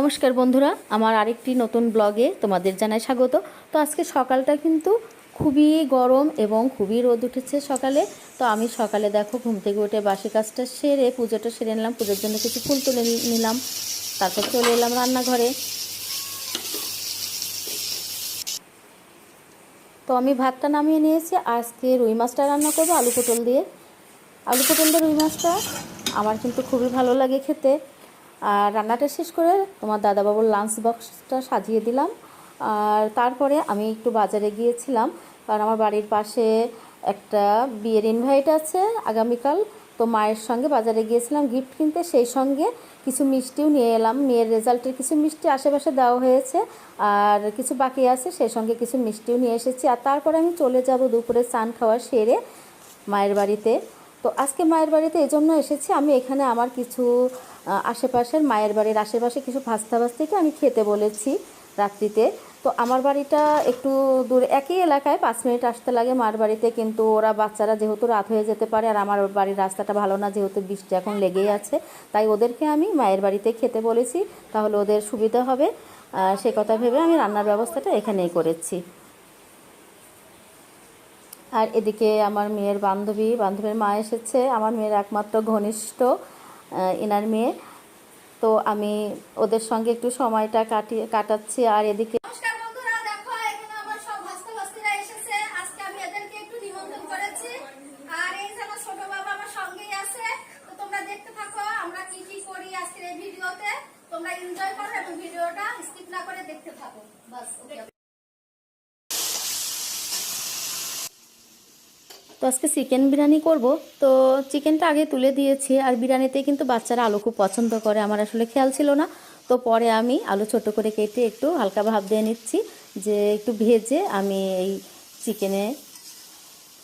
নমস্কার বন্ধুরা, আমার আরেকটি নতুন ব্লগে তোমাদের জানাই স্বাগত। তো আজকে সকালটা কিন্তু খুবই গরম এবং খুবই রোদ উঠেছে সকালে। তো আমি সকালে দেখো ঘুম থেকে উঠে বাসি কাজটা সেরে পুজোটা সেরে নিলাম, পুজোর জন্য কিছু ফুল তুলে নিলাম, তারপর চলে এলাম রান্নাঘরে। তো আমি ভাতটা নামিয়ে নিয়েছি। আজকে রুই মাছটা রান্না করবো আলু পটল দিয়ে। আলু পটল দিয়ে রুই মাছটা আমার কিন্তু খুবই ভালো লাগে খেতে। আর রান্নাটা শেষ করে তোমার দাদাবাবুর লাঞ্চ বক্সটা সাজিয়ে দিলাম। আর তারপরে আমি একটু বাজারে গিয়েছিলাম, কারণ আমার বাড়ির পাশে একটা বিয়ের ইনভাইট আছে আগামীকাল। তো মায়ের সঙ্গে বাজারে গিয়েছিলাম গিফট কিনতে, সেই সঙ্গে কিছু মিষ্টিও নিয়ে এলাম। মেয়ের রেজাল্টের কিছু মিষ্টি আশেপাশে দেওয়া হয়েছে, আর কিছু বাকি আছে, সেই সঙ্গে কিছু মিষ্টিও নিয়ে এসেছি। আর তারপরে আমি চলে যাব দুপুরে স্নান খাওয়া সেরে মায়ের বাড়িতে। তো আজকে মায়ের বাড়িতে এজন্য এসেছি, আমি এখানে আমার কিছু আশেপাশের মায়ের বাড়ির আশেপাশে কিছু ভাস্তা ভাস্তিকে আমি খেতে বলেছি রাত্রিতে। তো আমার বাড়িটা একটু দূরে, একই এলাকায় 5 মিনিট আসতে লাগে মার বাড়িতে, কিন্তু ওরা বাচ্চারা যেহেতু রাত হয়ে যেতে পারে, আর আমার বাড়ির রাস্তাটা ভালো না, যেহেতু বৃষ্টি এখন লেগেই আছে, তাই ওদেরকে আমি মায়ের বাড়িতে খেতে বলেছি, তাহলে ওদের সুবিধা হবে। সে কথা ভেবে আমি রান্নার ব্যবস্থাটা এখানেই করেছি। আর এদিকে আমার মেয়ের বান্ধবীর মা এসেছে, আমার মেয়ের একমাত্র ঘনিষ্ঠ এনার মেয়ে। তো আমি ওদের সঙ্গে একটু সময়টা কাটাচ্ছি। আর এদিকে নমস্কার বন্ধুরা, দেখো এখানে আমার সব ভাস্তা ভাস্তিরা এসেছে। আজকে আমি এদেরকে একটু নিমন্ত্রণ করেছি। আর এই যে আমার ছোট বাবা আমার সঙ্গেই আছে। তো তোমরা দেখতে থাকো আমরা কি কি করি আজকের এই ভিডিওতে। তোমরা এনজয় করো এবং ভিডিওটা স্কিপ না করে দেখতে থাকো। বাস ওকে। তো আজকে চিকেন বিরিয়ানি করব। তো চিকেনটা আগে তুলে দিয়েছি, আর বিরিয়ানিতে কিন্তু বাচ্চারা আলু খুব পছন্দ করে, আমার আসলে খেয়াল ছিল না। তো পরে আমি আলু ছোট করে কেটে একটু হালকা ভাপ দিয়ে নিচ্ছি, যে একটু ভেজে আমি এই চিকেনে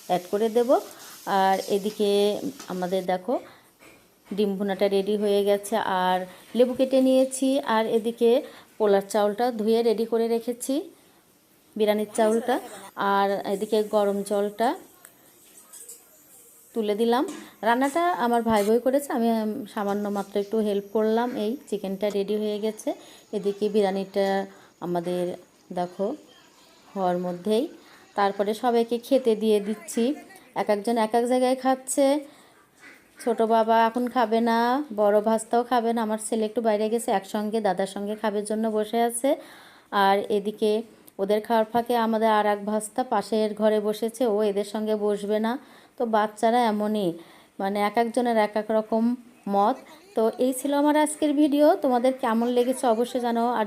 অ্যাড করে দেব। আর এদিকে আমাদের দেখো ডিম ভুনাটা রেডি হয়ে গেছে, আর লেবু কেটে নিয়েছি। আর এদিকে পোলার চাউলটা ধুয়ে রেডি করে রেখেছি, বিরিয়ানির চাউলটা। আর এদিকে গরম জলটা তুলে দিলাম। রান্নাটা আমার ভাই করেছে, আমি সামান্য মাত্র একটু হেল্প করলাম। এই চিকেনটা রেডি হয়ে গেছে। এদিকে বিরিয়ানিটা আমাদের দেখো হওয়ার মধ্যেই। তারপরে সবাইকে খেতে দিয়ে দিচ্ছি, এক একজন এক এক জায়গায় খাচ্ছে। ছোট বাবা এখন খাবে না, বড় ভাস্তাও খাবে না, আমার ছেলে একটু বাইরে গেছে, একসঙ্গে দাদার সঙ্গে খাবার জন্য বসে আছে। আর এদিকে ওদের খাওয়ার ফাঁকে আমাদের আর এক ভাস্তা পাশের ঘরে বসেছে, ও এদের সঙ্গে বসবে না। তো বাচ্চারা এমনই, মানে এক একজনের এক এক রকম মত। তো এই ছিল আমার আজকের ভিডিও, তোমাদের কেমন লেগেছে অবশ্যই জানাও। আর